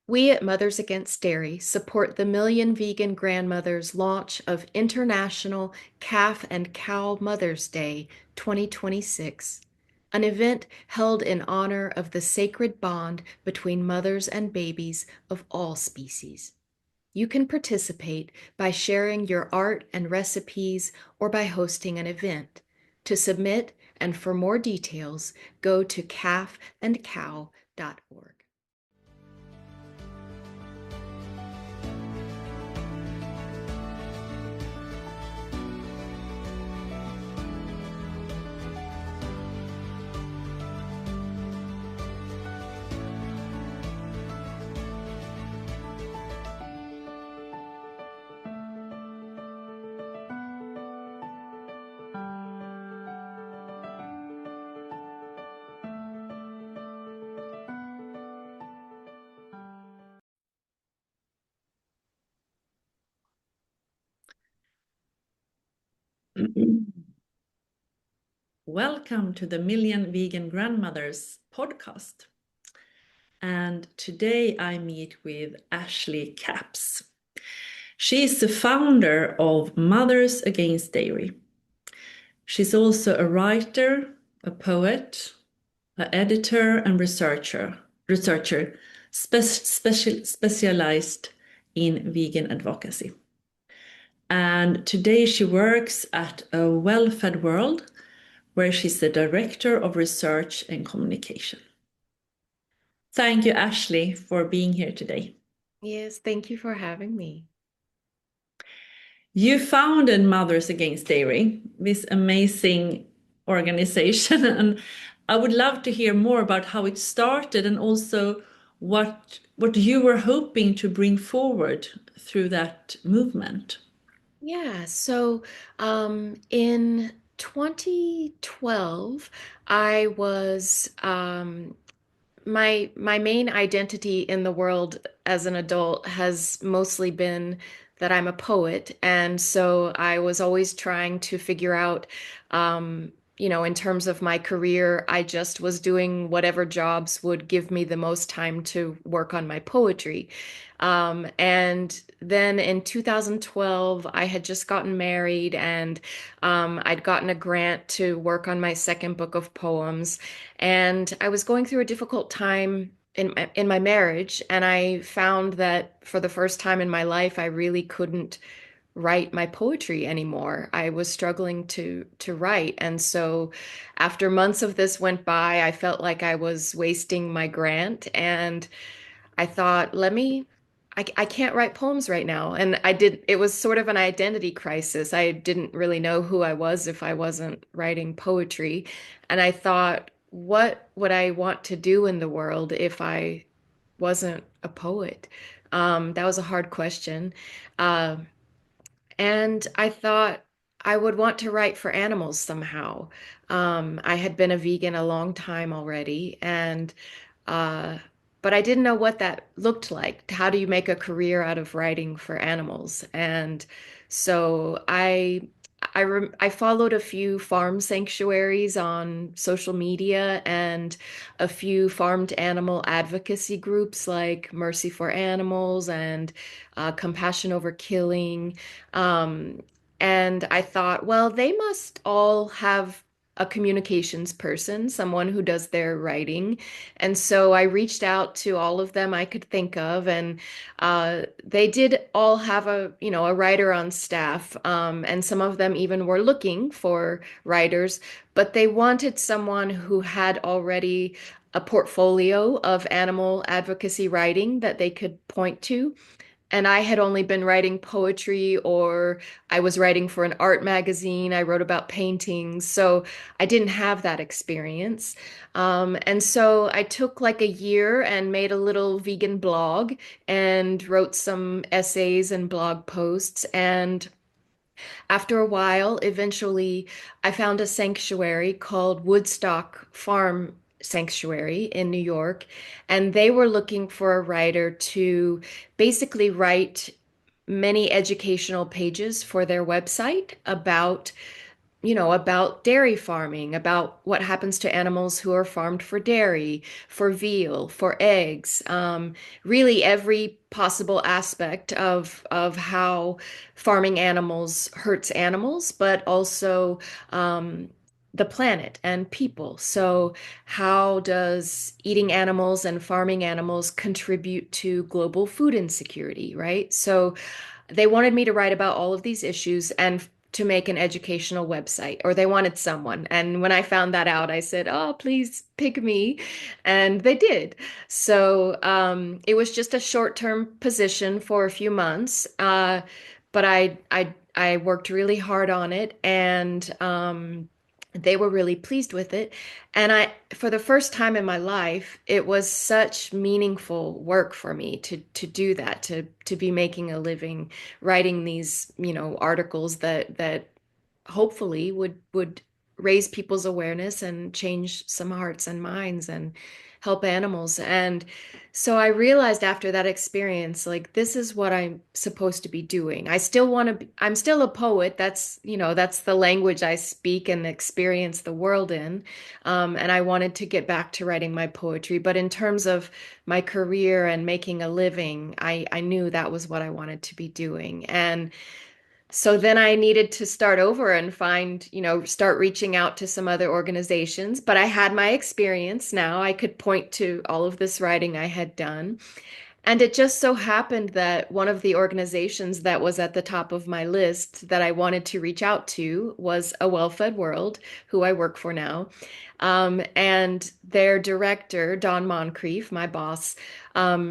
We at Mothers Against Dairy support the Million Vegan Grandmothers launch of International Calf and Cow Mother's Day 2026, an event held in honor of the sacred bond between mothers and babies of all species. You can participate by sharing your art and recipes or by hosting an event. To submit and for more details, go to calfandcow.org. Welcome to the Million Vegan Grandmothers podcast. And today I meet with Ashley Capps. She is the founder of Mothers Against Dairy. She's also a writer, a poet, an editor, and researcher specialized in vegan advocacy. And today she works at A Well-Fed World, where she's the Director of Research and Communication. Thank you, Ashley, for being here today. Yes, thank you for having me. You founded Mothers Against Dairy, this amazing organization, and I would love to hear more about how it started and also what you were hoping to bring forward through that movement. Yeah, so in 2012, I was my main identity in the world as an adult has mostly been that I'm a poet, and so I was always trying to figure out, in terms of my career, I just was doing whatever jobs would give me the most time to work on my poetry. And then in 2012, I had just gotten married, and I'd gotten a grant to work on my second book of poems. And I was going through a difficult time in my marriage, and I found that for the first time in my life, I really couldn't write my poetry anymore. I was struggling to write. And so after months of this went by, I felt like I was wasting my grant, and I thought, I can't write poems right now. And it was sort of an identity crisis. I didn't really know who I was if I wasn't writing poetry. And I thought, what would I want to do in the world if I wasn't a poet? That was a hard question. Uh, and I thought I would want to write for animals somehow. I had been a vegan a long time already, and uh, but I didn't know what that looked like. How do you make a career out of writing for animals? And so I followed a few farm sanctuaries on social media and a few farmed animal advocacy groups like Mercy for Animals and Compassion Over Killing. Um, and I thought, well, they must all have a communications person, someone who does their writing. And so I reached out to all of them I could think of, and they did all have a writer on staff, and some of them even were looking for writers, but they wanted someone who had already a portfolio of animal advocacy writing that they could point to. And I had only been writing poetry, or I was writing for an art magazine. I wrote about paintings. So I didn't have that experience. And so I took like a year and made a little vegan blog and wrote some essays and blog posts. And after a while, eventually, I found a sanctuary called Woodstock Farm Sanctuary in New York, and they were looking for a writer to basically write many educational pages for their website about about dairy farming, about what happens to animals who are farmed for dairy, for veal, for eggs, really every possible aspect of how farming animals hurts animals, but also um, the planet and people. So, how does eating animals and farming animals contribute to global food insecurity, right? So, they wanted me to write about all of these issues and to make an educational website, or they wanted someone. And when I found that out, I said, "Oh, please pick me." And they did. So it was just a short-term position for a few months. But I worked really hard on it, and they were really pleased with it. And for the first time in my life, it was such meaningful work for me to do that, to be making a living writing these, articles that hopefully would raise people's awareness and change some hearts and minds and help animals. And so I realized after that experience, like, this is what I'm supposed to be doing. I still want to, I'm still a poet. That's the language I speak and experience the world in. And I wanted to get back to writing my poetry. But in terms of my career and making a living, I knew that was what I wanted to be doing. And so then I needed to start over and start reaching out to some other organizations. But I had my experience now. I could point to all of this writing I had done. And it just so happened that one of the organizations that was at the top of my list that I wanted to reach out to was A Well-Fed World, who I work for now. And their director, Dawn Moncrief, my boss,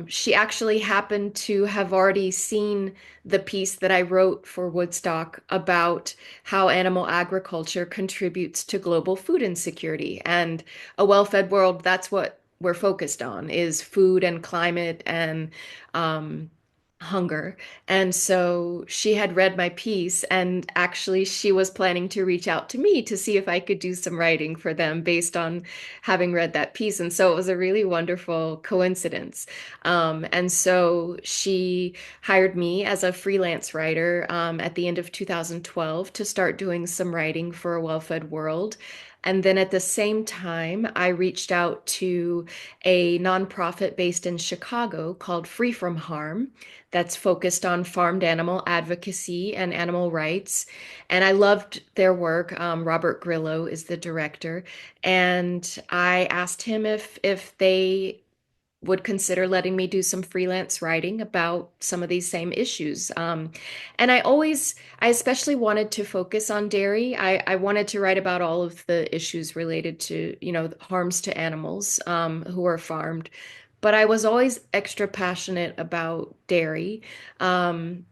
she actually happened to have already seen the piece that I wrote for Woodstock about how animal agriculture contributes to global food insecurity. And A Well-Fed World, that's what we're focused on, is food and climate and um, hunger. And so she had read my piece, and actually she was planning to reach out to me to see if I could do some writing for them based on having read that piece. And so it was a really wonderful coincidence. And so she hired me as a freelance writer at the end of 2012 to start doing some writing for A Well-Fed World. And then at the same time, I reached out to a nonprofit based in Chicago called Free From Harm that's focused on farmed animal advocacy and animal rights. And I loved their work. Robert Grillo is the director. And I asked him if they would consider letting me do some freelance writing about some of these same issues. And I especially wanted to focus on dairy. I wanted to write about all of the issues related to, harms to animals who are farmed. But I was always extra passionate about dairy. Um,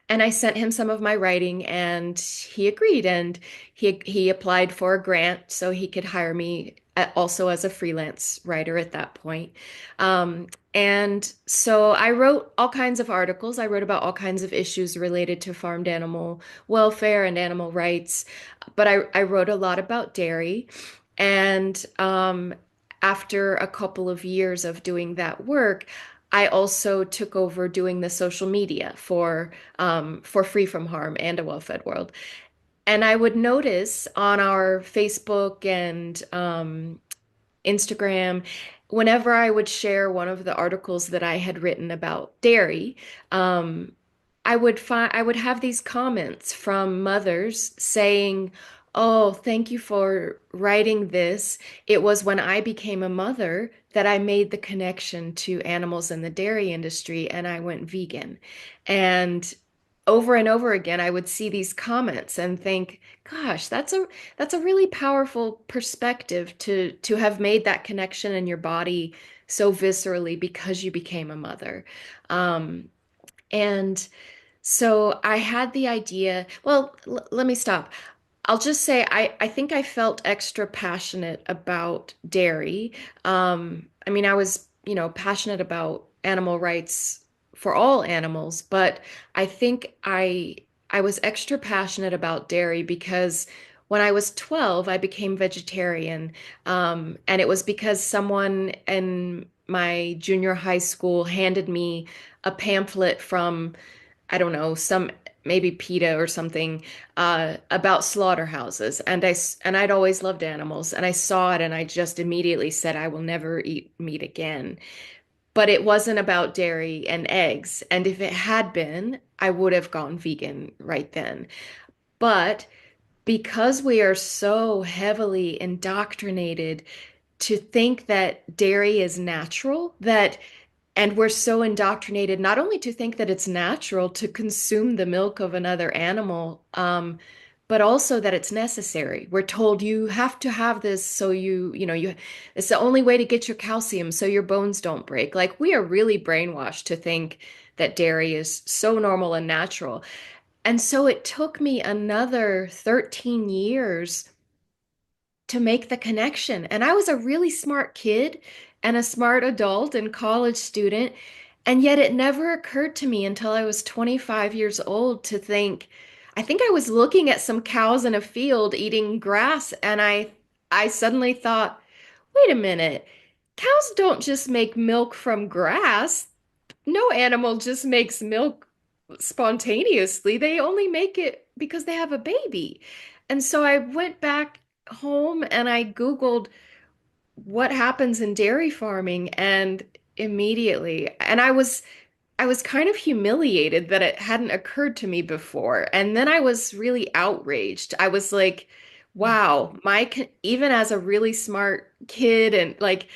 and I sent him some of my writing, and he agreed. And he applied for a grant so he could hire me also as a freelance writer at that point. And so I wrote all kinds of articles. I wrote about all kinds of issues related to farmed animal welfare and animal rights, but I wrote a lot about dairy. And after a couple of years of doing that work, I also took over doing the social media for Free From Harm and A Well-Fed World. And I would notice on our Facebook and Instagram, whenever I would share one of the articles that I had written about dairy, um, I would have these comments from mothers saying, "Oh, thank you for writing this. It was when I became a mother that I made the connection to animals in the dairy industry and I went vegan." And over again, I would see these comments and think, "Gosh, that's a really powerful perspective to have made that connection in your body so viscerally because you became a mother." And so I had the idea, well, let me stop. I'll just say I think I felt extra passionate about dairy. I mean, I was, passionate about animal rights for all animals, but I think I was extra passionate about dairy because when I was 12, I became vegetarian. And it was because someone in my junior high school handed me a pamphlet from, I don't know, some maybe PETA or something about slaughterhouses, and I'd always loved animals, and I saw it, and I just immediately said I will never eat meat again. But it wasn't about dairy and eggs, and if it had been, I would have gone vegan right then. But because we are so heavily indoctrinated to think that dairy is natural, that and we're so indoctrinated not only to think that it's natural to consume the milk of another animal, but also that it's necessary. We're told you have to have this so it's the only way to get your calcium so your bones don't break. Like we are really brainwashed to think that dairy is so normal and natural. And so it took me another 13 years to make the connection. And I was a really smart kid and a smart adult and college student. And yet it never occurred to me until I was 25 years old to think, I think I was looking at some cows in a field eating grass, and I suddenly thought, wait a minute, cows don't just make milk from grass. No animal just makes milk spontaneously. They only make it because they have a baby. And so I went back home and I Googled what happens in dairy farming, and immediately, and I was kind of humiliated that it hadn't occurred to me before. And then I was really outraged. I was like, wow, even as a really smart kid and like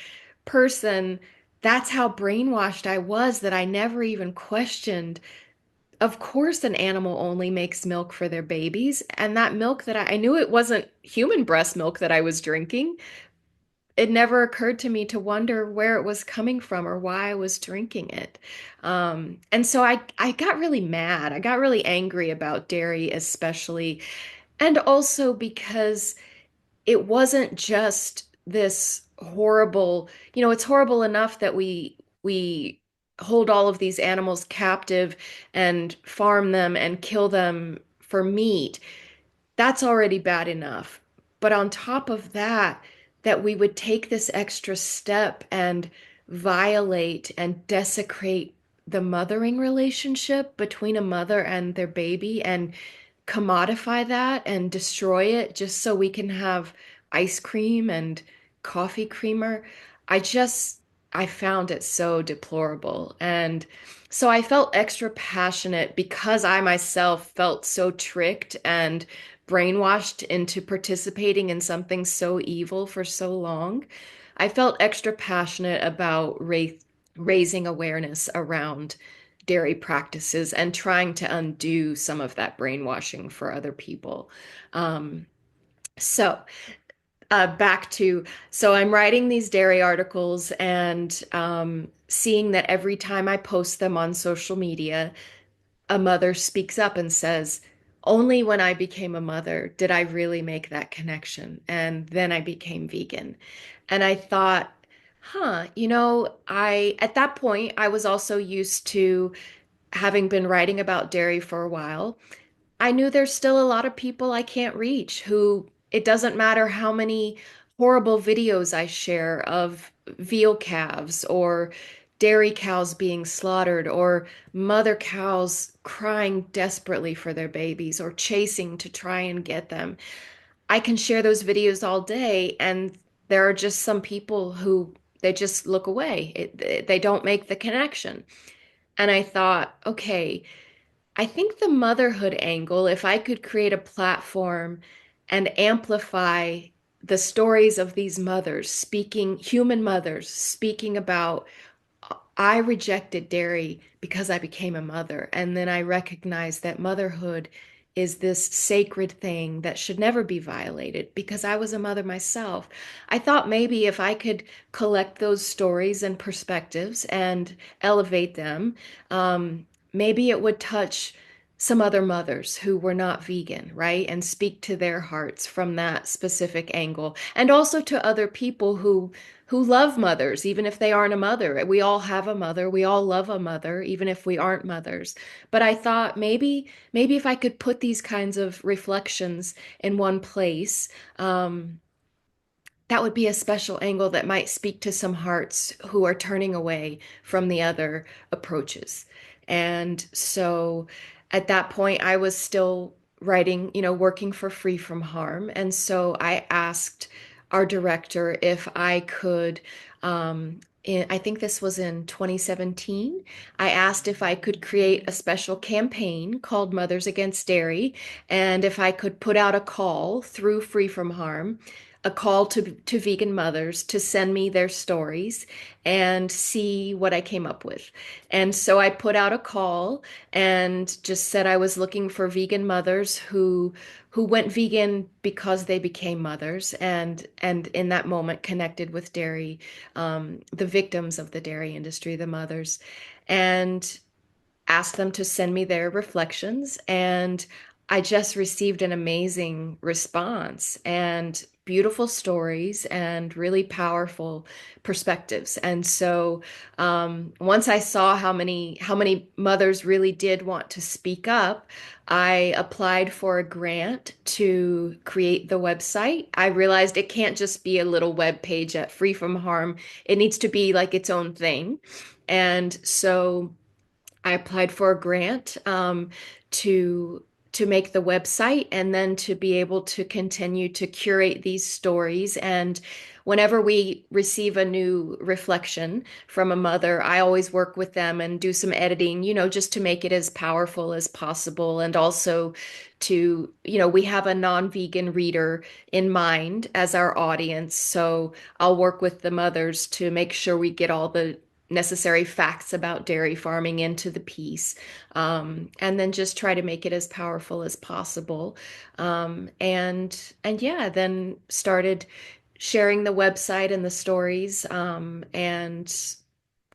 person, that's how brainwashed I was that I never even questioned. Of course, an animal only makes milk for their babies. And that milk that I knew it wasn't human breast milk that I was drinking. It never occurred to me to wonder where it was coming from or why I was drinking it. And so I got really mad. I got really angry about dairy, especially. And also because it wasn't just this horrible, it's horrible enough that we hold all of these animals captive and farm them and kill them for meat. That's already bad enough. But on top of that, that we would take this extra step and violate and desecrate the mothering relationship between a mother and their baby and commodify that and destroy it just so we can have ice cream and coffee creamer. I just, I found it so deplorable. And so I felt extra passionate because I myself felt so tricked and brainwashed into participating in something so evil for so long. I felt extra passionate about raising awareness around dairy practices and trying to undo some of that brainwashing for other people. Um, so back to, so I'm writing these dairy articles and seeing that every time I post them on social media, a mother speaks up and says, only when I became a mother did I really make that connection. And then I became vegan. And I thought, at that point, I was also used to having been writing about dairy for a while. I knew there's still a lot of people I can't reach who it doesn't matter how many horrible videos I share of veal calves or dairy cows being slaughtered or mother cows crying desperately for their babies or chasing to try and get them. I can share those videos all day, and there are just some people who they just look away. They don't make the connection. And I thought, okay, I think the motherhood angle, if I could create a platform and amplify the stories of these mothers speaking, human mothers speaking about I rejected dairy because I became a mother. And then I recognized that motherhood is this sacred thing that should never be violated because I was a mother myself. I thought maybe if I could collect those stories and perspectives and elevate them, maybe it would touch some other mothers who were not vegan, right? And speak to their hearts from that specific angle. And also to other people who love mothers, even if they aren't a mother. We all have a mother. We all love a mother, even if we aren't mothers. But I thought maybe if I could put these kinds of reflections in one place, that would be a special angle that might speak to some hearts who are turning away from the other approaches. And so at that point, I was still writing, working for Free From Harm. And so I asked our director if I could, I think this was in 2017. I asked if I could create a special campaign called Mothers Against Dairy, and if I could put out a call through Free From Harm, a call to vegan mothers to send me their stories and see what I came up with. And so I put out a call and just said I was looking for vegan mothers who went vegan because they became mothers and in that moment connected with dairy, the victims of the dairy industry, the mothers, and asked them to send me their reflections. And I just received an amazing response and beautiful stories and really powerful perspectives. And so once I saw how many mothers really did want to speak up, I applied for a grant to create the website. I realized it can't just be a little web page at Free From Harm. It needs to be like its own thing. And so I applied for a grant to to make the website and then to be able to continue to curate these stories. And whenever we receive a new reflection from a mother, I always work with them and do some editing, just to make it as powerful as possible. And also to, we have a non-vegan reader in mind as our audience. So I'll work with the mothers to make sure we get all the necessary facts about dairy farming into the piece, and then just try to make it as powerful as possible. And yeah, then started sharing the website and the stories, and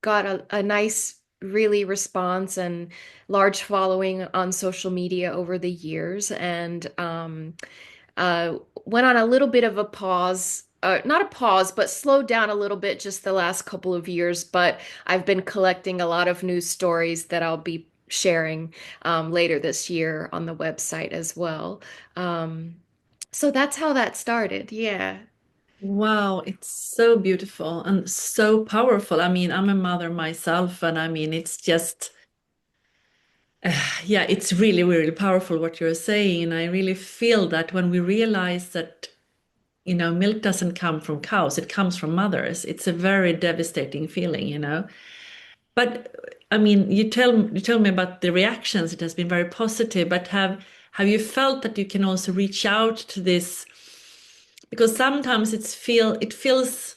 got a nice really response and large following on social media over the years, and uh, went on a little bit of a pause. Not a pause, but slowed down a little bit just the last couple of years. But I've been collecting a lot of news stories that I'll be sharing later this year on the website as well. Um, so that's how that started. Yeah. Wow, it's so beautiful and so powerful. I mean, I'm a mother myself, and I mean, it's just, yeah, it's really, really powerful what you're saying. And I really feel that when we realize that, milk doesn't come from cows, it comes from mothers, it's a very devastating feeling. But I mean, you tell me about the reactions. It has been very positive, but have you felt that you can also reach out to this? Because sometimes it feels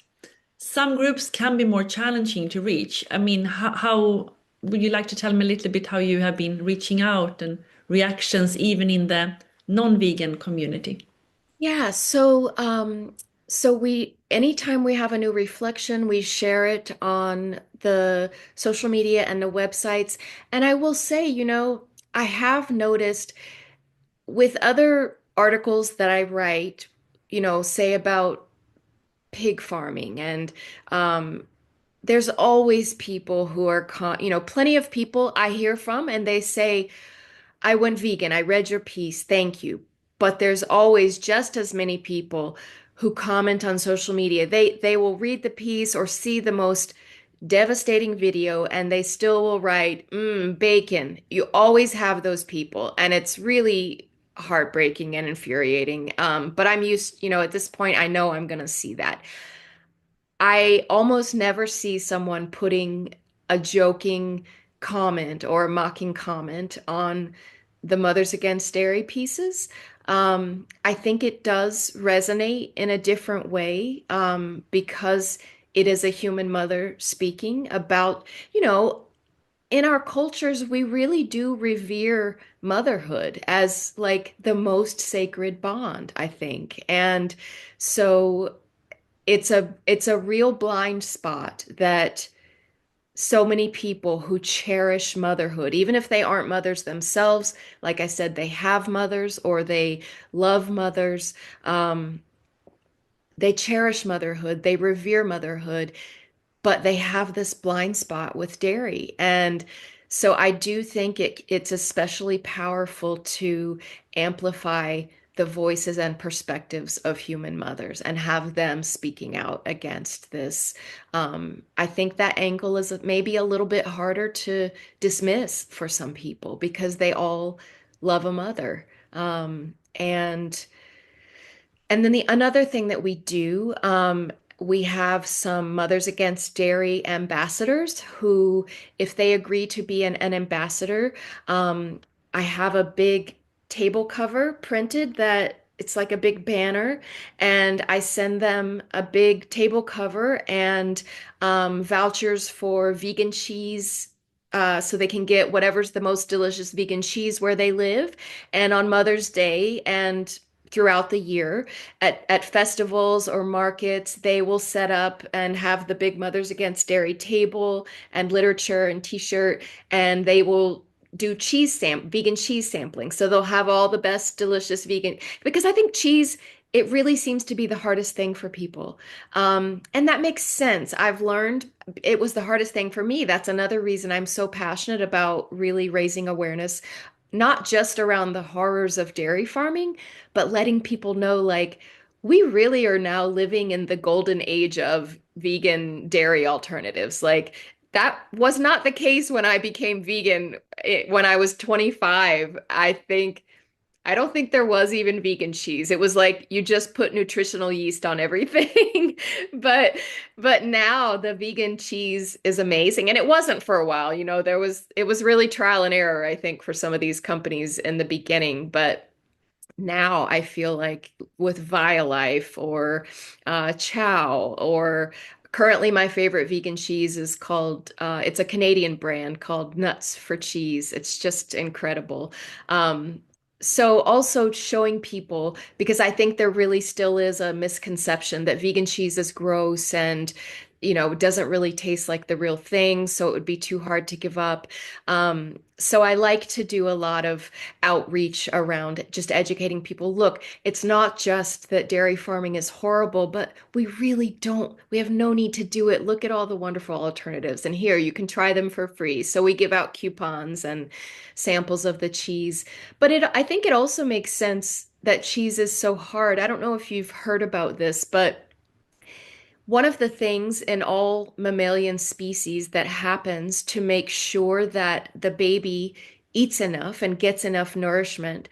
some groups can be more challenging to reach. I mean, how would you like to tell me a little bit how you have been reaching out and reactions even in the non-vegan community? Yeah, so we anytime we have a new reflection, we share it on the social media and the websites. And I will say, I have noticed with other articles that I write, say about pig farming, and um there's always people who are plenty of people I hear from, and they say, I went vegan. I read your piece. Thank you. But there's always just as many people who comment on social media. They will read the piece or see the most devastating video and they still will write, bacon. You always have those people. And it's really heartbreaking and infuriating. But I'm used, at this point, I know I'm going to see that. I almost never see someone putting a joking comment or a mocking comment on the Mothers Against Dairy pieces. I think it does resonate in a different way, because it is a human mother speaking about, in our cultures, we really do revere motherhood as like the most sacred bond, I think. And so it's a real blind spot that so many people who cherish motherhood, even if they aren't mothers themselves, like I said, they have mothers or they love mothers, they cherish motherhood, they revere motherhood, but they have this blind spot with dairy. And so I do think it's especially powerful to amplify the voices and perspectives of human mothers and have them speaking out against this. I think that angle is maybe a little bit harder to dismiss for some people because they all love a mother. And then another thing that we do, we have some Mothers Against Dairy ambassadors who, if they agree to be an ambassador, um, I have a big table cover printed that it's like a big banner, and I send them a big table cover and vouchers for vegan cheese. So they can get whatever's the most delicious vegan cheese where they live. And on Mother's Day and throughout the year, at festivals or markets, they will set up and have the big Mothers Against Dairy table and literature and t-shirt, and they will do vegan cheese sampling. So they'll have all the best delicious vegan, because I think cheese, it really seems to be the hardest thing for people. And that makes sense. I've learned it was the hardest thing for me. That's another reason I'm so passionate about really raising awareness, not just around the horrors of dairy farming, but letting people know, like, we really are now living in the golden age of vegan dairy alternatives. Like, that was not the case when I became vegan when I was 25. I don't think there was even vegan cheese. It was like you just put nutritional yeast on everything. But now the vegan cheese is amazing. And it wasn't for a while. It was really trial and error, I think, for some of these companies in the beginning. But now I feel like with Violife or Chow, or currently my favorite vegan cheese is called, it's a Canadian brand called Nuts for Cheese. It's just incredible. Um, so also showing people, because I think there really still is a misconception that vegan cheese is gross and, doesn't really taste like the real thing, so it would be too hard to give up. So I like to do a lot of outreach around just educating people. Look, it's not just that dairy farming is horrible, but we have no need to do it. Look at all the wonderful alternatives. And here, you can try them for free. So we give out coupons and samples of the cheese. But I think it also makes sense that cheese is so hard. I don't know if you've heard about this, but one of the things in all mammalian species that happens to make sure that the baby eats enough and gets enough nourishment,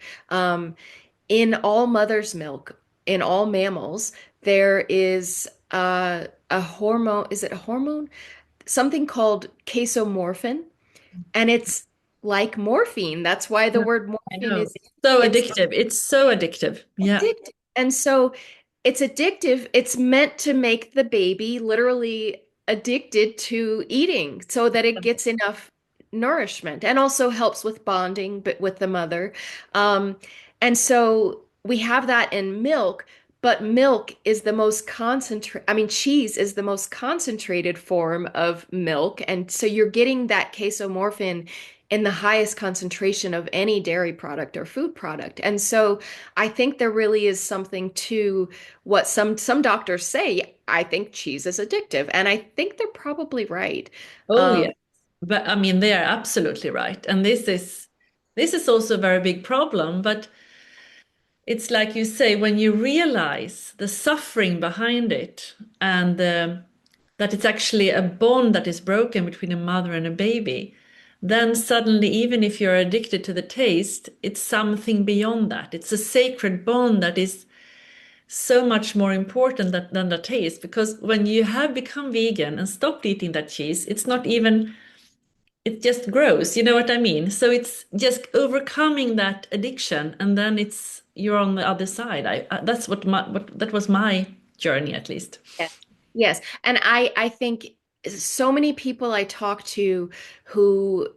in all mother's milk, in all mammals, there is a hormone. Is it a hormone? Something called casomorphin, and it's like morphine. That's why the Yeah, word I morphine know. is So it's addictive. It's so addictive. Yeah. addictive. And so it's addictive. It's meant to make the baby literally addicted to eating so that it gets enough nourishment and also helps with bonding but with the mother. And so we have that in milk, but milk is the most concentrated, I mean, cheese is the most concentrated form of milk. And so you're getting that casomorphin in the highest concentration of any dairy product or food product. And so I think there really is something to what some doctors say. I think cheese is addictive, and I think they're probably right. Oh, Um, yeah. But I mean, they are absolutely right. And this is also a very big problem. But it's like you say, when you realize the suffering behind it and that it's actually a bond that is broken between a mother and a baby, then suddenly, even if you're addicted to the taste, it's something beyond that. It's a sacred bond that is so much more important than the taste. Because when you have become vegan and stopped eating that cheese, it's not even, it just grows. You know what I mean? So it's just overcoming that addiction, and then you're on the other side. That's what that was my journey, at least. yes, yes, and I think so many people I talk to who,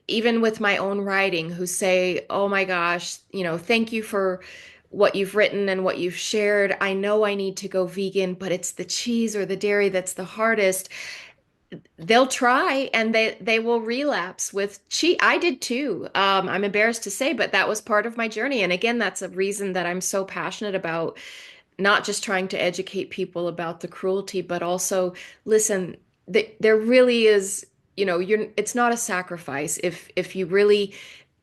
even with my own writing, who say, "Oh my gosh, thank you for what you've written and what you've shared. I know I need to go vegan, but it's the cheese or the dairy that's the hardest." They'll try and they will relapse with cheat. I did too. I'm embarrassed to say, but that was part of my journey. And again, that's a reason that I'm so passionate about not just trying to educate people about the cruelty, but also listen, there really is, it's not a sacrifice if you really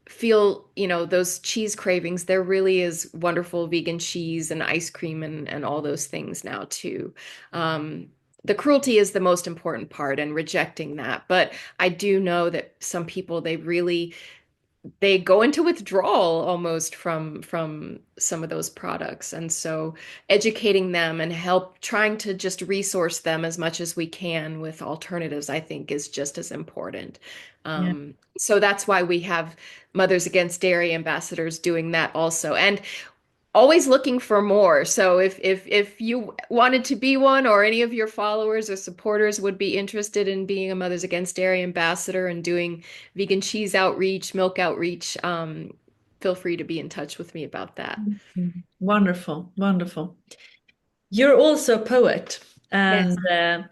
feel, those cheese cravings, there really is wonderful vegan cheese and ice cream and all those things now too. Um, the cruelty is the most important part and rejecting that. But I do know that some people, they go into withdrawal almost from some of those products. And so educating them and help trying to just resource them as much as we can with alternatives, I think is just as important. Yeah. So that's why we have Mothers Against Dairy ambassadors doing that also. And always looking for more. So if you wanted to be one, or any of your followers or supporters would be interested in being a Mothers Against Dairy ambassador and doing vegan cheese outreach, milk outreach, feel free to be in touch with me about that. Mhm. Wonderful, wonderful. You're also a poet, Yes. and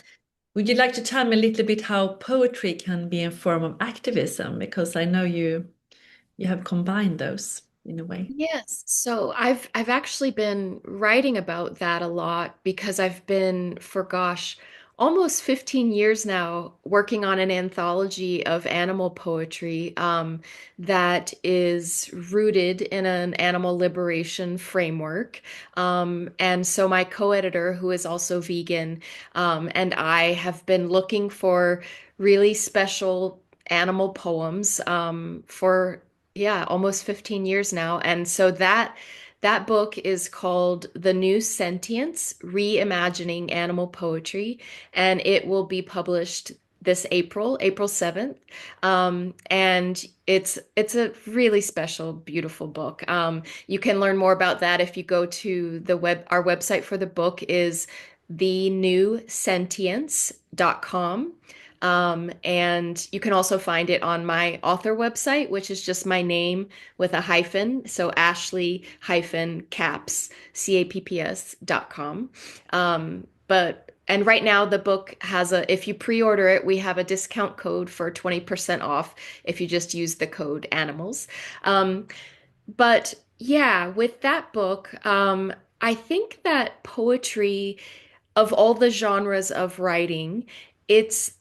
would you like to tell me a little bit how poetry can be a form of activism? Because I know you have combined those in a way. Yes, so I've actually been writing about that a lot because I've been, for gosh, almost 15 years now working on an anthology of animal poetry that is rooted in an animal liberation framework. And so my co-editor, who is also vegan, and I have been looking for really special animal poems for yeah, almost 15 years now. And so that book is called The New Sentience: Reimagining Animal Poetry, and it will be published this April, April 7th. And it's a really special, beautiful book. You can learn more about that if you go to our website for the book is thenewsentience.com. And you can also find it on my author website, which is just my name with a hyphen. So Ashley hyphen Capps, CAPPS.com. And right now the book if you pre-order it, we have a discount code for 20% off if you just use the code animals. But yeah, with that book, I think that poetry, of all the genres of writing, it's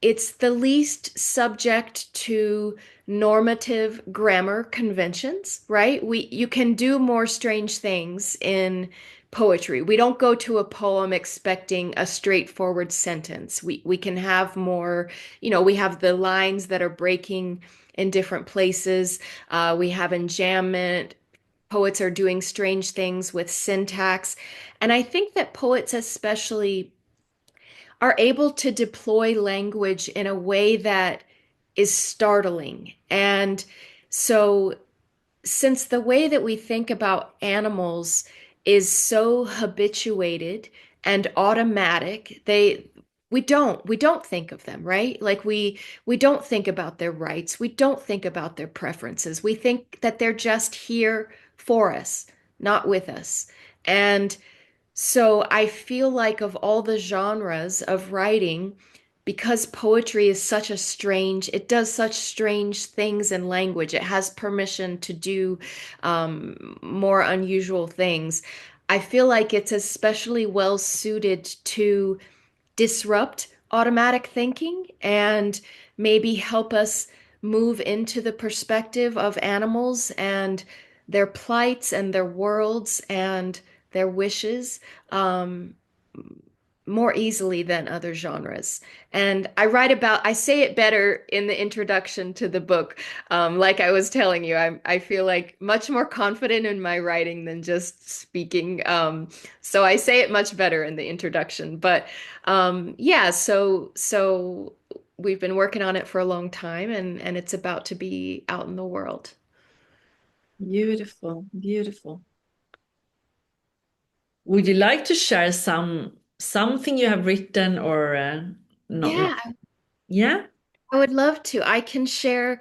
it's the least subject to normative grammar conventions, right? You can do more strange things in poetry. We don't go to a poem expecting a straightforward sentence. We can have more, we have the lines that are breaking in different places. We have enjambment. Poets are doing strange things with syntax. And I think that poets especially are able to deploy language in a way that is startling. And so, since the way that we think about animals is so habituated and automatic, we don't think of them, right? Like we don't think about their rights. We don't think about their preferences. We think that they're just here for us, not with us. And so I feel like, of all the genres of writing, because poetry is it does such strange things in language. It has permission to do more unusual things. I feel like it's especially well suited to disrupt automatic thinking and maybe help us move into the perspective of animals and their plights and their worlds and their wishes um, more easily than other genres. And I say it better in the introduction to the book. Like I was telling you, I feel like much more confident in my writing than just speaking. So I say it much better in the introduction. But yeah, so we've been working on it for a long time, and it's about to be out in the world. Beautiful, beautiful. Would you like to share something you have written or not? Yeah, Yeah? I would love to. I can share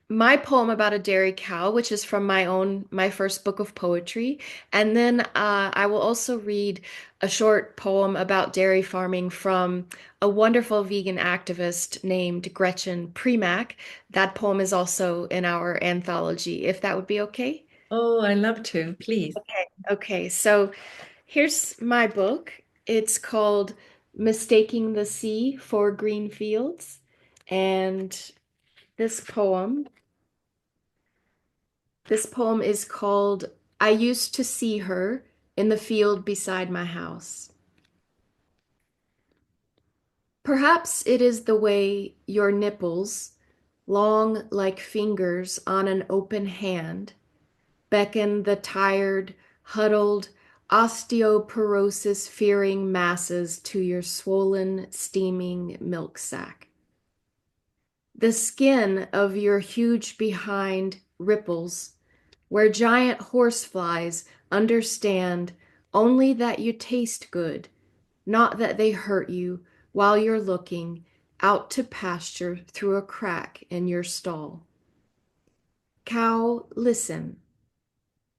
my poem about a dairy cow, which is from my first book of poetry. And then I will also read a short poem about dairy farming from a wonderful vegan activist named Gretchen Premack. That poem is also in our anthology, if that would be okay. Oh, I love to. Please. Okay. Okay, so here's my book. It's called Mistaking the Sea for Green Fields. And this poem This poem is called I Used to See Her in the Field Beside My House. Perhaps it is the way your nipples, long like fingers on an open hand, beckon the tired, huddled, osteoporosis fearing masses to your swollen, steaming milk sack. The skin of your huge behind ripples, where giant horseflies understand only that you taste good, not that they hurt you while you're looking out to pasture through a crack in your stall. Cow, listen.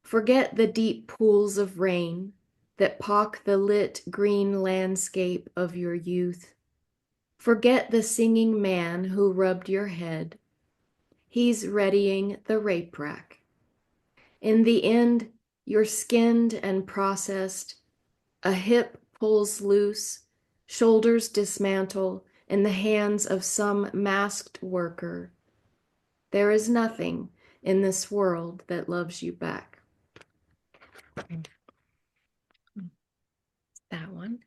Forget the deep pools of rain that pock the lit green landscape of your youth. Forget the singing man who rubbed your head. He's readying the rape rack. In the end, you're skinned and processed. A hip pulls loose, shoulders dismantle in the hands of some masked worker. There is nothing in this world that loves you back. That one.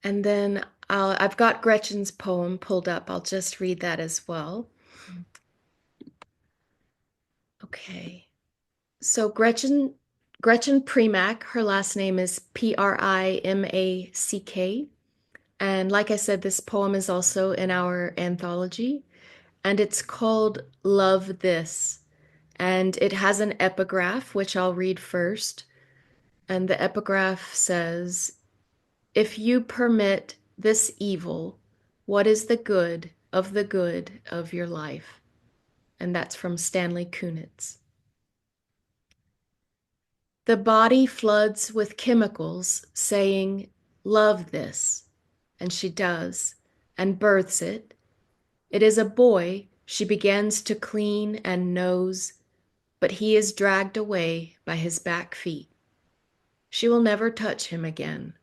And then I've got Gretchen's poem pulled up. I'll just read that as well. Okay. So Gretchen Primack, her last name is Primack. And like I said, this poem is also in our anthology, and it's called Love This. And it has an epigraph, which I'll read first. And the epigraph says, if you permit this evil, what is the good of your life? And that's from Stanley Kunitz. The body floods with chemicals saying, love this. And she does, and births it. It is a boy she begins to clean and nose, but he is dragged away by his back feet. She will never touch him again,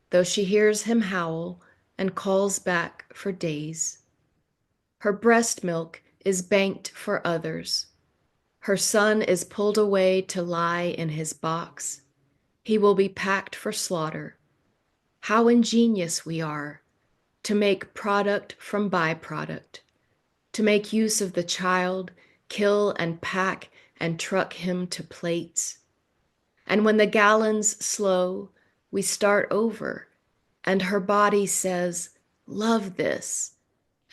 though she hears him howl and calls back for days. Her breast milk is banked for others. Her son is pulled away to lie in his box. He will be packed for slaughter. How ingenious we are to make product from byproduct, to make use of the child, kill and pack and truck him to plates. And when the gallons slow, we start over, and her body says, love this.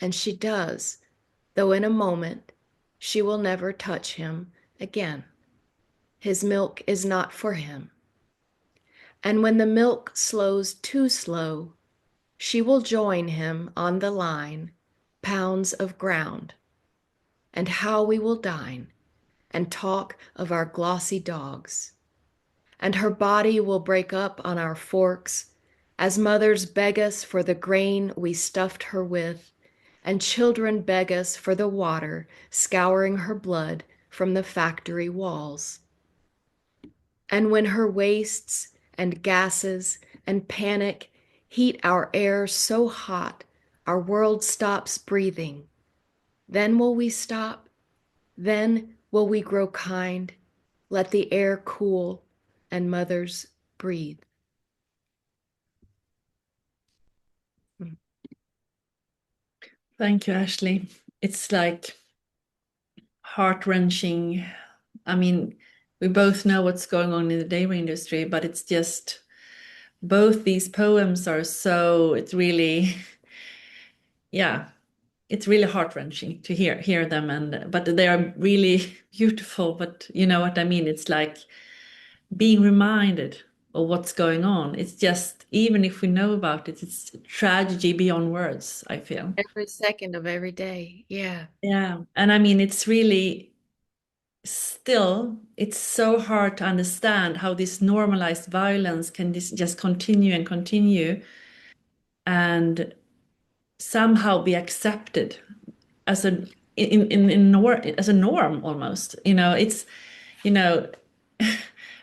And she does, though in a moment she will never touch him again. His milk is not for him. And when the milk slows too slow, she will join him on the line, pounds of ground. And how we will dine and talk of our glossy dogs. And her body will break up on our forks as mothers beg us for the grain we stuffed her with, and children beg us for the water scouring her blood from the factory walls. And when her wastes and gases and panic heat our air so hot our world stops breathing, then will we stop? Then will we grow kind, let the air cool, and mothers breathe. Thank you, Ashley. It's like heart-wrenching. I mean, we both know what's going on in the dairy industry, but it's just both these poems are so, it's really, yeah, it's really heart-wrenching to hear them, and but they are really beautiful. But you know what I mean? It's like being reminded of what's going on. It's just, even if we know about it, it's tragedy beyond words, I feel. Every second of every day. Yeah. Yeah. And I mean, it's really still, it's so hard to understand how this normalized violence can just continue and continue and somehow be accepted as a as a norm almost. You know, it's, you know,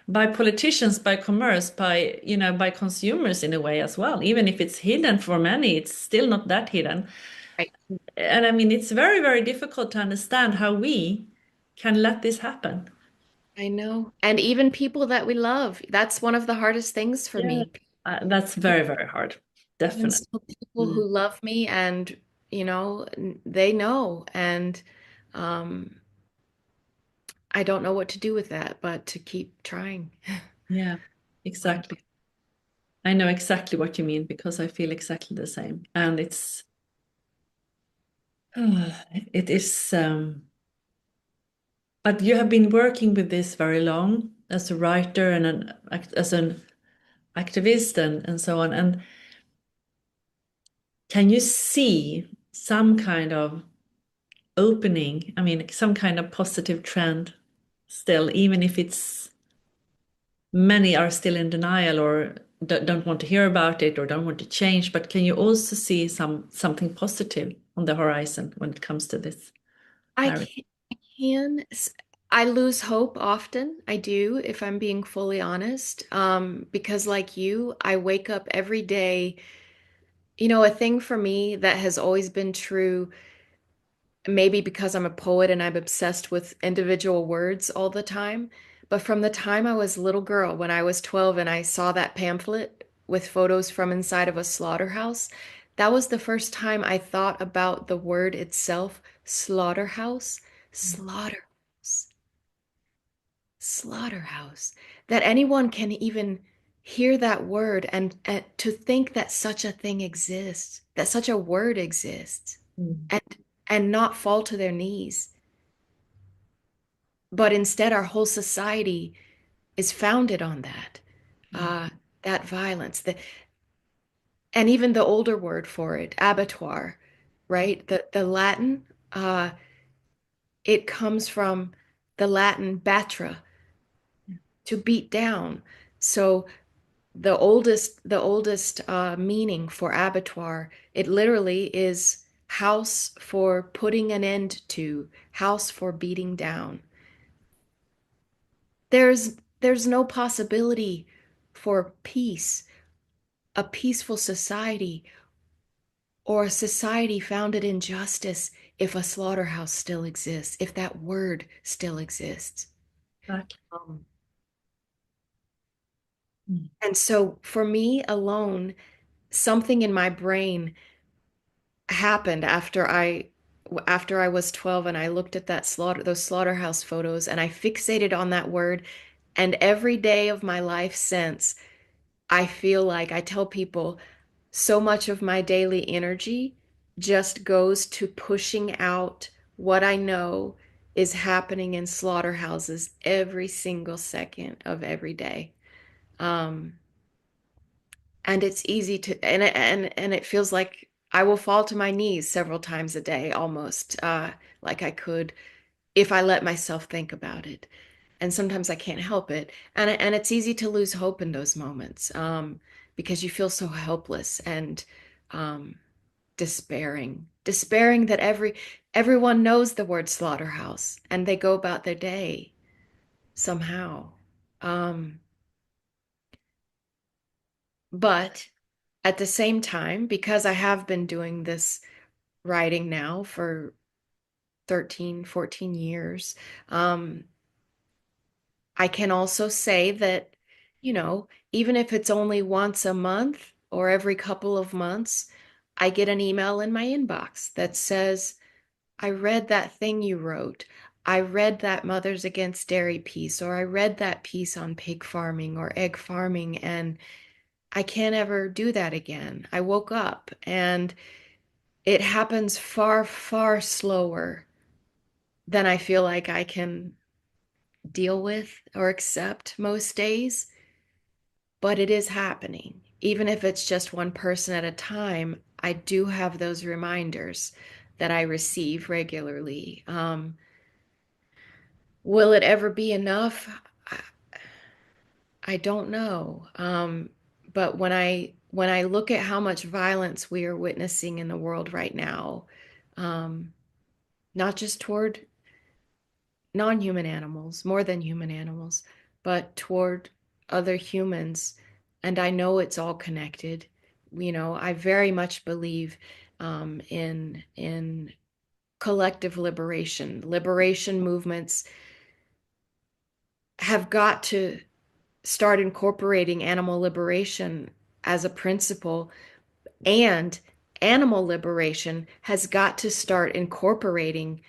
by politicians, by commerce, by, you know, by consumers in a way as well. Even if it's hidden for many, it's still not that hidden. Right. And I mean, it's very, very difficult to understand how we can let this happen. I know. And even people that we love, that's one of the hardest things for Yeah. me. That's very, very hard. Even Definitely. still people Mm. who love me and, they know. And um, I don't know what to do with that, but to keep trying. Yeah, Um, exactly. I know exactly what you mean because I feel exactly the same. And it is, but you have been working with this very long as a writer and as an activist and so on. And can you see some kind of opening? I mean, some kind of positive trend still, even if it's many are still in denial or don't want to hear about it or don't want to change. But can you also see something positive on the horizon when it comes to this I narrative? can, I can, I lose hope often. I do, if I'm being fully honest. Because like you, I wake up every day. A thing for me that has always been true, maybe because I'm a poet and I'm obsessed with individual words all the time. But from the time I was a little girl, when I was 12 and I saw that pamphlet with photos from inside of a slaughterhouse, that was the first time I thought about the word itself, slaughterhouse, slaughterhouse, slaughterhouse. That anyone can even hear that word and to think that such a thing exists, that such a word exists, Mm. and and not fall to their knees. But instead, our whole society is founded on Mm. uh, that violence. And even the older word for it, abattoir, right? The Latin, uh, it comes from the Latin batra, to beat down. So the oldest meaning for abattoir, it literally is house for putting an end to, house for beating down. There's no possibility for peace, a peaceful society, or a society founded in justice if a slaughterhouse still exists, if that word still exists. Exactly. Um, Mm. and so for me alone, something in my brain happened after I was 12 and I looked at those slaughterhouse photos and I fixated on that word, and every day of my life since, I feel like I tell people so much of my daily energy just goes to pushing out what I know is happening in slaughterhouses every single second of every day. Um, and it's easy to, and it feels like I will fall to my knees several times a day, almost, like I could if I let myself think about it. And sometimes I can't help it. And it's easy to lose hope in those moments, because you feel so helpless and um, despairing that everyone knows the word slaughterhouse and they go about their day somehow. Um, but at the same time, because I have been doing this writing now for 13, 14 years, um, I can also say that, even if it's only once a month or every couple of months, I get an email in my inbox that says, I read that thing you wrote. I read that Mothers Against Dairy piece, or I read that piece on pig farming or egg farming, and I can't ever do that again. I woke up, and it happens far, far slower than I feel like I can deal with or accept most days, but it is happening. Even if it's just one person at a time, I do have those reminders that I receive regularly. Will it ever be enough? I don't know. But when I look at how much violence we are witnessing in the world right now, um, not just toward non-human animals, more than human animals, but toward other humans, and I know it's all connected. I very much believe in collective liberation movements have got to start incorporating animal liberation as a principle, and animal liberation has got to start incorporating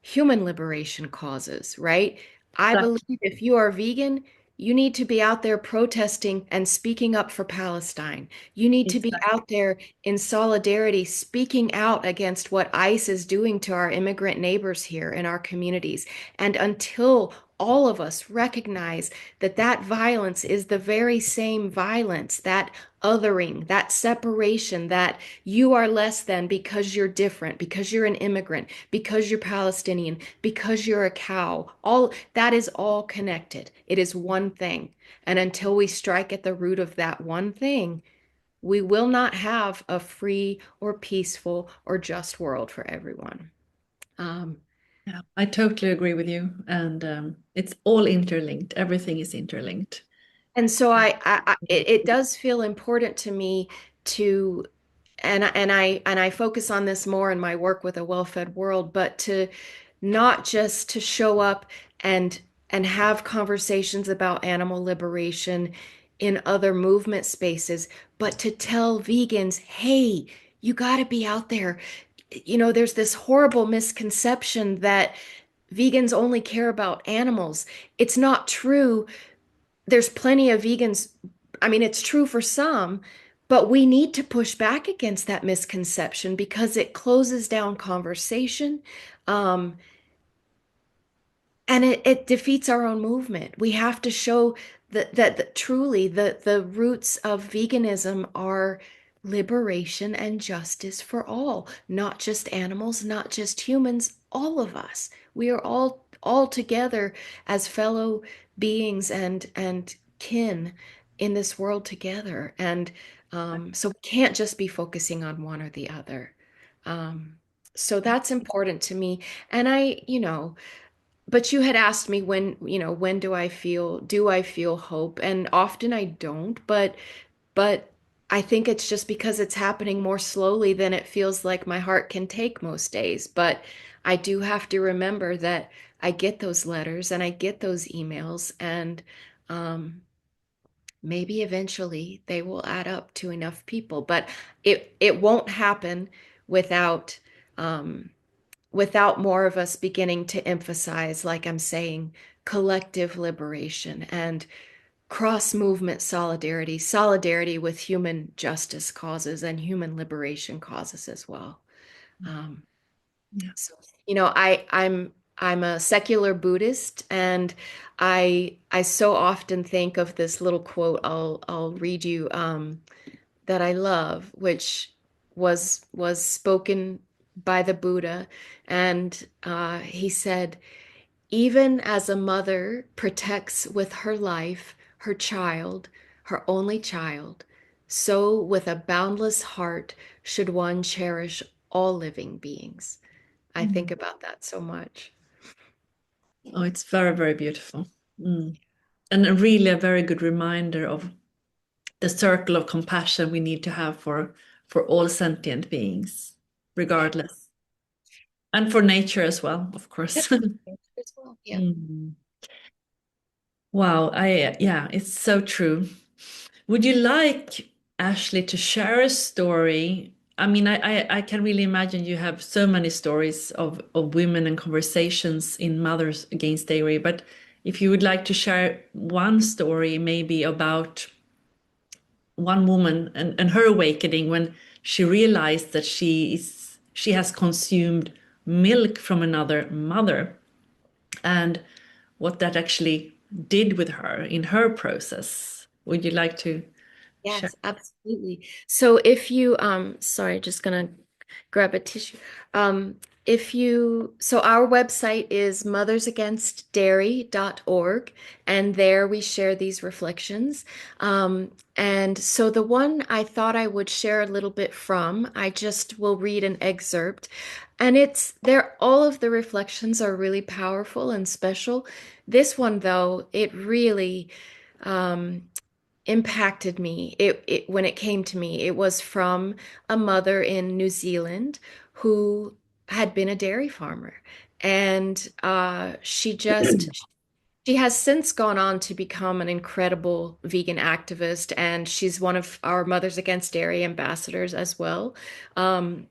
human liberation causes, right? I believe if you are vegan, you need to be out there protesting and speaking up for Palestine. You need to be Exactly. out there in solidarity, speaking out against what ICE is doing to our immigrant neighbors here in our communities. And until all of us recognize that that violence is the very same violence, that othering, that separation, that you are less than because you're different, because you're an immigrant, because you're Palestinian, because you're a cow. All that is all connected. It is one thing. And until we strike at the root of that one thing, we will not have a free or peaceful or just world for everyone. Um, Yeah, I totally agree with you. And it's all interlinked. Everything is interlinked. and so it does feel important to me to, and I focus on this more in my work with a well-fed world, but to not just to show up and have conversations about animal liberation in other movement spaces, but to tell vegans, hey, you got to be out there. There's this horrible misconception that vegans only care about animals. It's not true. There's plenty of vegans. I mean, it's true for some, but we need to push back against that misconception because it closes down conversation. Um, and it defeats our own movement. We have to show that truly the roots of veganism are liberation and justice for all, not just animals, not just humans, all of us. We are all together as fellow beings and kin in this world together. And so we can't just be focusing on one or the other. Um, so that's important to me. And but you had asked me when do I feel hope? And often I don't, but I think it's just because it's happening more slowly than it feels like my heart can take most days. But I do have to remember that I get those letters and I get those emails, and um, maybe eventually they will add up to enough people. But it won't happen without um, without more of us beginning to emphasize, like I'm saying, collective liberation and cross movement solidarity, solidarity with human justice causes and human liberation causes as well. Um, Yeah. so, I'm a secular Buddhist, and I so often think of this little quote I'll read you, that I love, which was spoken by the Buddha, and he said, "Even as a mother protects with her life her child, her only child, so with a boundless heart should one cherish all living beings." I think Mm. about that so much. Oh, it's very, very beautiful. Mm. And really a very good reminder of the circle of compassion we need to have for all sentient beings, Yeah. regardless. And for nature as well, of course. Yep. As well. Yeah. Mm. Wow, yeah, it's so true. Would you like Ashley to share a story? I mean, I can really imagine you have so many stories of women and conversations in Mothers Against Dairy, but if you would like to share one story, maybe about one woman and her awakening when she realized that she has consumed milk from another mother, and what that actually did with her in her process. Would you like to share? Yes, absolutely. So if you sorry, just gonna grab a tissue. Um if you so our website is mothersagainstdairy.org, and there we share these reflections. And so the one I thought I would share a little bit from, I just will read an excerpt. And it's there, all of the reflections are really powerful and special. This one though, it really um impacted me. It when it came to me, it was from a mother in New Zealand who had been a dairy farmer, and she just She has since gone on to become an incredible vegan activist, and she's one of our Mothers Against Dairy ambassadors as well. Um,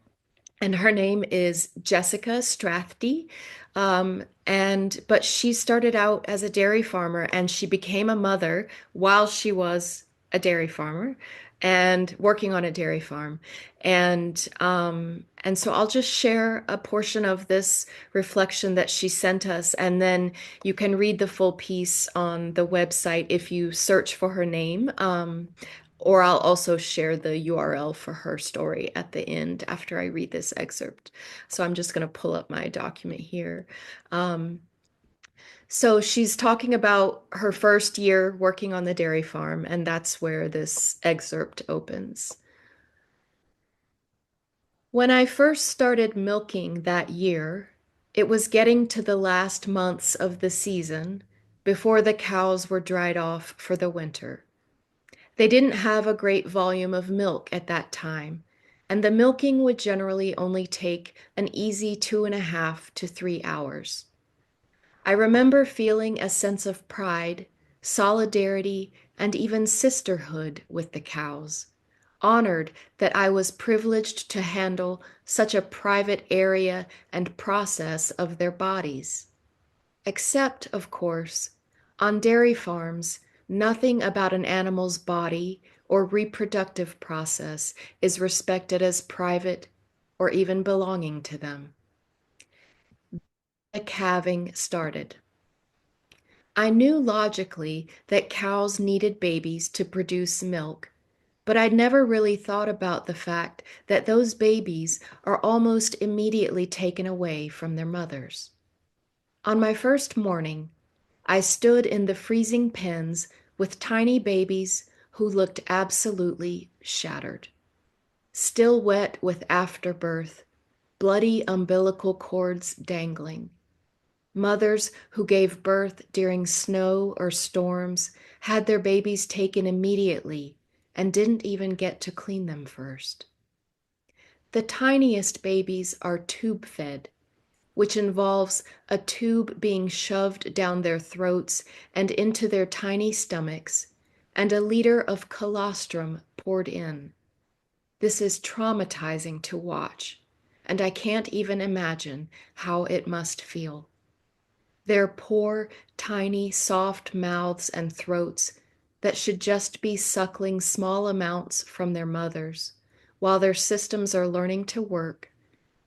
and her name is Jessica Strathdy. But she started out as a dairy farmer and she became a mother while she was a dairy farmer and working on a dairy farm. And so I'll just share a portion of this reflection that she sent us, and then you can read the full piece on the website if you search for her name. Or I'll also share the URL for her story at the end after I read this excerpt. So I'm just going to pull up my document here. Um, so she's talking about her first year working on the dairy farm, and that's where this excerpt opens. When I first started milking that year, it was getting to the last months of the season before the cows were dried off for the winter. They didn't have a great volume of milk at that time, and the milking would generally only take an easy 2.5 to 3 hours. I remember feeling a sense of pride, solidarity, and even sisterhood with the cows, honored that I was privileged to handle such a private area and process of their bodies. Except, of course, on dairy farms, nothing about an animal's body or reproductive process is respected as private or even belonging to them. The calving started. I knew logically that cows needed babies to produce milk, but I'd never really thought about the fact that those babies are almost immediately taken away from their mothers. On my first morning, I stood in the freezing pens with tiny babies who looked absolutely shattered, still wet with afterbirth, bloody umbilical cords dangling. Mothers who gave birth during snow or storms had their babies taken immediately and didn't even get to clean them first. The tiniest babies are tube fed, which involves a tube being shoved down their throats and into their tiny stomachs, and a liter of colostrum poured in. This is traumatizing to watch, and I can't even imagine how it must feel. Their poor, tiny, soft mouths and throats that should just be suckling small amounts from their mothers, while their systems are learning to work,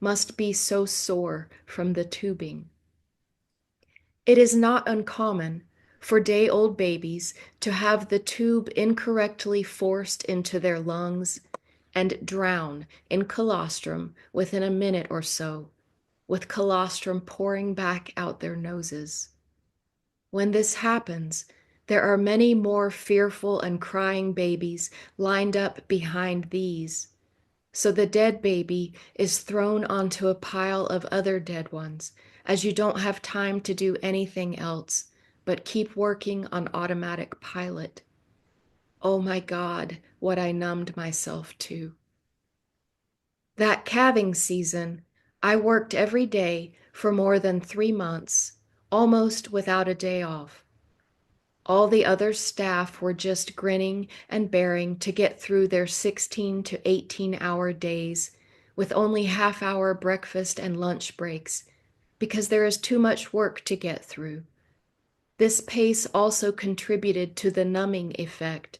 must be so sore from the tubing. It is not uncommon for day-old babies to have the tube incorrectly forced into their lungs and drown in colostrum within a minute or so, with colostrum pouring back out their noses. When this happens, there are many more fearful and crying babies lined up behind these. So the dead baby is thrown onto a pile of other dead ones, as you don't have time to do anything else but keep working on automatic pilot. Oh my God, what I numbed myself to. That calving season, I worked every day for more than 3 months, almost without a day off. All the other staff were just grinning and bearing to get through their 16 to 18-hour days with only half-hour breakfast and lunch breaks because there is too much work to get through. This pace also contributed to the numbing effect,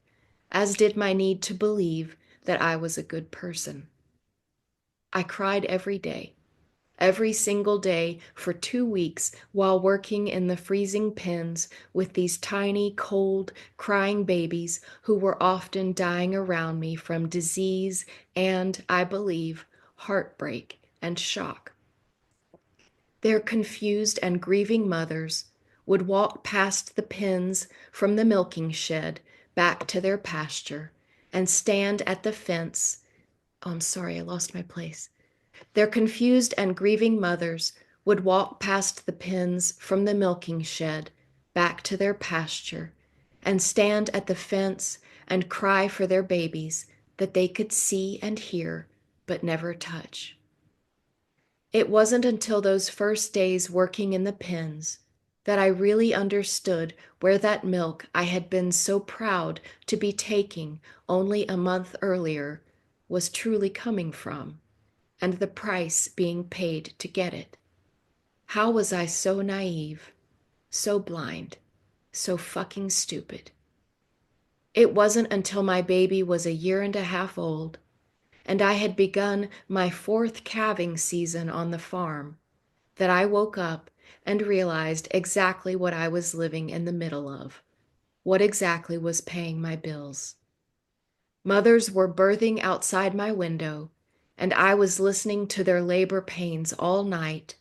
as did my need to believe that I was a good person. I cried every single day for 2 weeks while working in the freezing pens with these tiny, cold, crying babies who were often dying around me from disease and, I believe, heartbreak and shock. Their confused and grieving mothers would walk past the pens from the milking shed back to their pasture and stand at the fence. Oh, I'm sorry, I lost my place. Their confused and grieving mothers would walk past the pens from the milking shed back to their pasture and stand at the fence and cry for their babies that they could see and hear but never touch. It wasn't until those first days working in the pens that I really understood where that milk I had been so proud to be taking only a month earlier was truly coming from, and the price being paid to get it. How was I so naive, so blind, so fucking stupid? It wasn't until my baby was a year and a half old and I had begun my fourth calving season on the farm that I woke up and realized exactly what I was living in the middle of, what exactly was paying my bills. Mothers were birthing outside my window, and I was listening to their labor pains all night,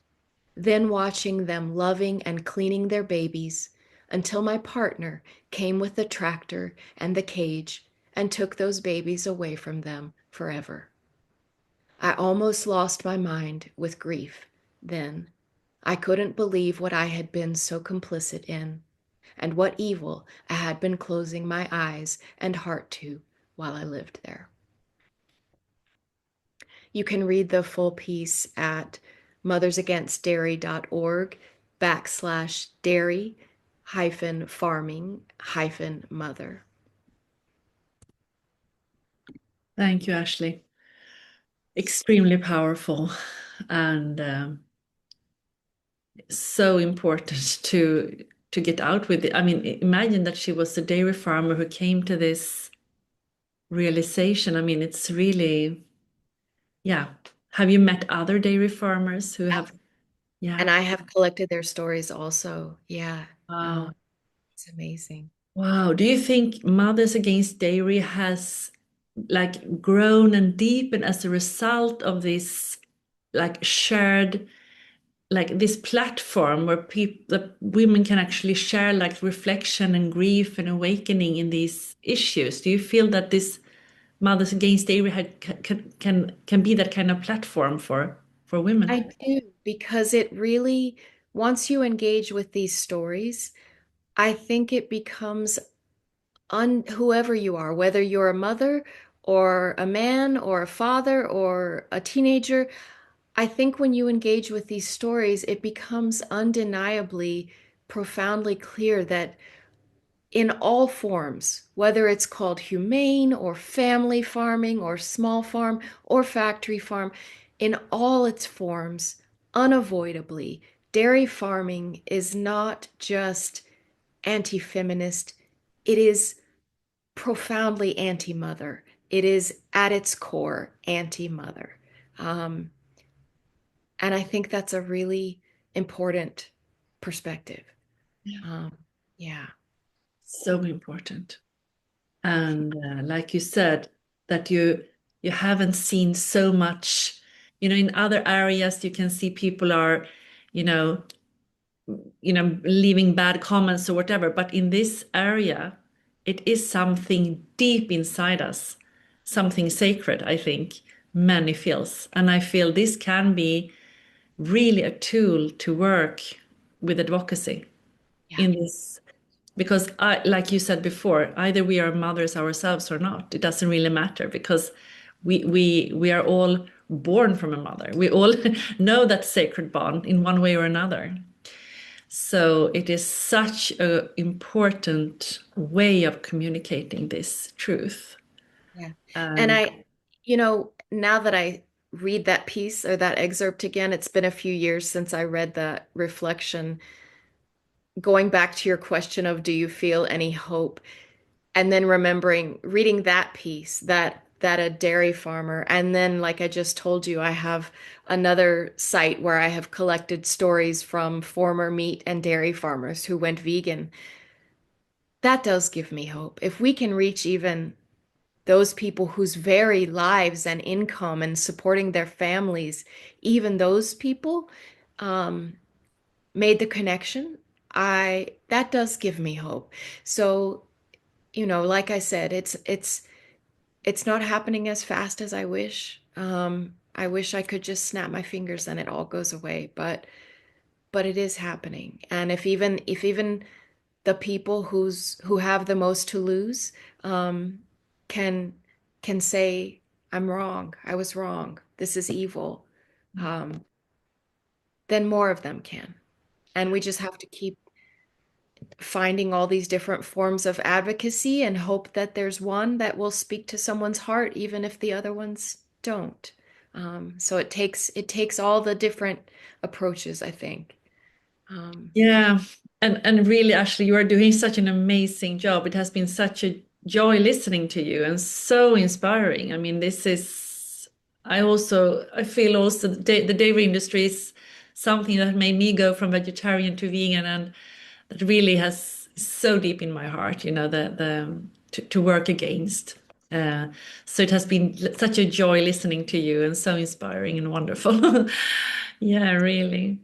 then watching them loving and cleaning their babies until my partner came with the tractor and the cage and took those babies away from them forever. I almost lost my mind with grief then. I couldn't believe what I had been so complicit in, and what evil I had been closing my eyes and heart to while I lived there. You can read the full piece at mothersagainstdairy.org/dairy farming mother. Thank you, Ashley. Extremely powerful and so important to get out with it. I mean, imagine that she was a dairy farmer who came to this realization. I mean, it's really, yeah. Have you met other dairy farmers who have, yeah. And I have collected their stories also. Yeah. Wow. It's amazing. Wow. Do you think Mothers Against Dairy has like grown and deepened as a result of this like shared like this platform where people that women can actually share like reflection and grief and awakening in these issues? Do you feel that this Mothers Against Dairy can be that kind of platform for women? I do, because it really, once you engage with these stories, I think it becomes whoever you are, whether you're a mother or a man or a father or a teenager, I think when you engage with these stories, it becomes undeniably, profoundly clear that in all forms, whether it's called humane or family farming or small farm or factory farm, in all its forms, unavoidably, dairy farming is not just anti feminist, it is profoundly anti mother. It is at its core anti mother. Um, and I think that's a really important perspective. Yeah. Um, yeah. So important. And like you said, that you haven't seen so much, in other areas you can see people are, you know, leaving bad comments or whatever. But in this area, it is something deep inside us, something sacred, I think many feels. And I feel this can be really a tool to work with advocacy Yeah. in this because like you said before, either we are mothers ourselves or not. It doesn't really matter because we are all born from a mother. We all know that sacred bond in one way or another. So it is such a important way of communicating this truth. Yeah. And And now that I read that piece or that excerpt again, it's been a few years since I read that reflection. Going back to your question of do you feel any hope? And then remembering reading that piece, that a dairy farmer, and then like I just told you, I have another site where I have collected stories from former meat and dairy farmers who went vegan. That does give me hope. If we can reach even those people whose very lives and income and supporting their families, even those people um, made the connection, I that does give me hope. So, like I said, it's not happening as fast as I wish. I wish I could just snap my fingers and it all goes away, but it is happening. And if even the people who have the most to lose um, can can say, "I'm wrong. I was wrong. This is evil," um, then more of them can. And we just have to keep finding all these different forms of advocacy and hope that there's one that will speak to someone's heart, even if the other ones don't. So it takes all the different approaches, I think. Um, Yeah, and really, Ashley, you are doing such an amazing job. It has been such a joy listening to you and so inspiring. I mean, this is I feel also the dairy industry is something that made me go from vegetarian to vegan, and that really has so deep in my heart, you know, the to work against. Uh, so it has been such a joy listening to you and so inspiring and wonderful. Yeah, really.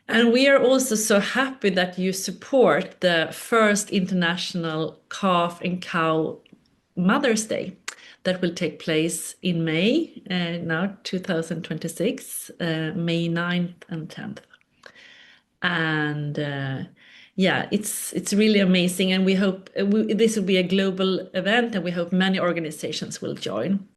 And we are also so happy that you support the first International Calf and Cow Mother's Day that will take place in May, now 2026, May 9th and 10th. And yeah, it's really amazing. And we hope this will be a global event, and we hope many organizations will join.